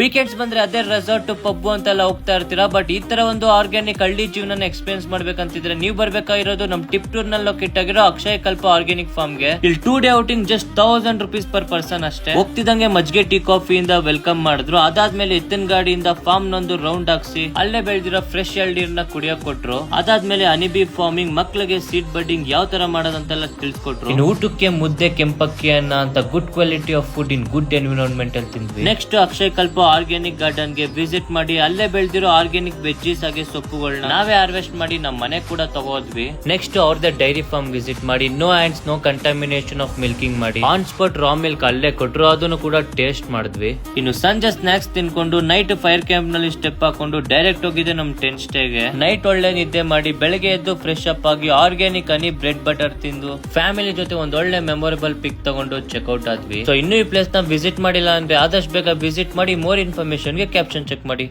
Weekends ಬಂದ್ರೆ ಅದೇ resort pub ಅಂತೆಲ್ಲ ಹೋಗ್ತಾ ಇರ್ತೀರಾ. ಬಟ್ ಈ ತರ ಒಂದು ಆರ್ಗ್ಯಾನಿಕ್ ಹಳ್ಳಿ ಜೀವನ ಎಕ್ಸ್ಪೀರಿಯನ್ಸ್ ಮಾಡ್ಬೇಕಂತಿದ್ರೆ ನೀವು ಬರ್ಬೇಕಾಗಿರೋದು ನಮ್ ಟಿಪ್ ಟೂರ್ ನಲ್ಲಿ ಲೊಕೇಟ್ ಆಗಿರೋ ಅಕ್ಷಯ ಕಲ್ಪ ಆರ್ಗ್ಯಾನಿಕ್ ಫಾರ್ಮ್ ಗೆ. ಇಲ್ಲಿ 2 day outing just 1000 rupees per person ಅಷ್ಟೇ. ಹೋಗ್ತಿದಂಗೆ ಮಜ್ಜಿಗೆ ಟೀ ಕಾಫಿ ಇಂದ ವೆಲ್ಕಮ್ ಮಾಡಿದ್ರು. ಅದಾದ್ಮೇಲೆ ಎತ್ತಿನ ಗಾಡಿಯಿಂದ ಫಾರ್ಮ್ ನೊಂದು ರೌಂಡ್ ಹಾಕ್ಸಿ ಅಲ್ಲೇ ಬೆಳೆದಿರೋ ಫ್ರೆಶ್ ಎಳ್ನೀರ್ನ ಕುಡಿಯಕ್ ಕೊಟ್ರು. ಅದಾದ್ಮೇಲೆ ಅನಿಬಿ ಫಾರ್ಮಿಂಗ್, ಮಕ್ಳಿಗೆ ಸೀಡ್ ಬಡ್ಡಿಂಗ್ ಯಾವ ತರ ಮಾಡೋದಂತೆಲ್ಲ ತಿಳಿಸ್ಕೊಟ್ರು. ಇನ್ನು ಊಟಕ್ಕೆ ಮುದ್ದೆ, ಕೆಂಪಕ್ಕಿ ಅನ್ನ ಅಂತ good quality of food in good environment ಅಲ್ಲಿ ತಿಂದ್ವಿ. ನೆಕ್ಸ್ಟ್ ಅಕ್ಷಯ ಕಲ್ಪ ಆರ್ಗ್ಯಾನಿಕ್ ಗಾರ್ಡನ್ ಗೆ ವಿಸಿಟ್ ಮಾಡಿ ಅಲ್ಲೇ ಬೆಳೆದಿರೋ ಆರ್ಗ್ಯಾನಿಕ್ ವೆಜ್ಜೀಸ್ ಹಾಗೆ ಸೊಪ್ಪುಗಳನ್ನ ನಾವೇ ಹಾರ್ವೆಸ್ಟ್ ಮಾಡಿ ನಮ್ಮ ಮನೆ ಕೂಡ ತಗೋದ್ವಿ. ನೆಕ್ಸ್ಟ್ ಅವ್ರದೇ ಡೈರಿ ಫಾರ್ಮ್ ವಿಸಿಟ್ ಮಾಡಿ no hands no contamination of milking ಮಾಡಿ ಆನ್ ಸ್ಪಾಟ್ ರಾ ಮಿಲ್ಕ್ ಅಲ್ಲೇ ಕೊಟ್ರು, ಅದನ್ನು ಕೂಡ ಟೇಸ್ಟ್ ಮಾಡಿದ್ವಿ. ಇನ್ನು ಸಂಜೆ ಸ್ನಾಕ್ಸ್ ತಿನ್ಕೊಂಡು ನೈಟ್ ಫೈರ್ ಕ್ಯಾಂಪ್ ನಲ್ಲಿ ಸ್ಟೆಪ್ ಹಾಕೊಂಡು ಡೈರೆಕ್ಟ್ ಹೋಗಿದೆ ನಮ್ ಟೆಂಟ್ ಸ್ಟೇಗೆ. ನೈಟ್ ಒಳ್ಳೆ ನಿದ್ದೆ ಮಾಡಿ ಬೆಳಗ್ಗೆ ಎದ್ದು ಫ್ರೆಶ್ ಅಪ್ ಆಗಿ ಆರ್ಗ್ಯಾನಿಕ್ ಹನಿ ಬ್ರೆಡ್ ಬಟರ್ ತಿಂದು ಫ್ಯಾಮಿಲಿ ಜೊತೆ ಒಂದ್ ಒಳ್ಳೆ ಮೆಮೊರೇಬಲ್ ಪಿಕ್ ತಗೊಂಡು ಚೆಕ್ಔಟ್ ಆದ್ವಿ. ಸೊ ಇನ್ನು ಈ ಪ್ಲೇಸ್ ನ ವಿಸಿಟ್ ಮಾಡಿಲ್ಲ ಅಂದ್ರೆ ಆದಷ್ಟು ಬೇಗ ವಿಸಿಟ್ ಮಾಡಿ. ಮೋರ್ ಇನ್ಫಾರ್ಮೇಶನ್ ಗೆ ಕ್ಯಾಪ್ಷನ್ ಚೆಕ್ ಮಾಡಿ.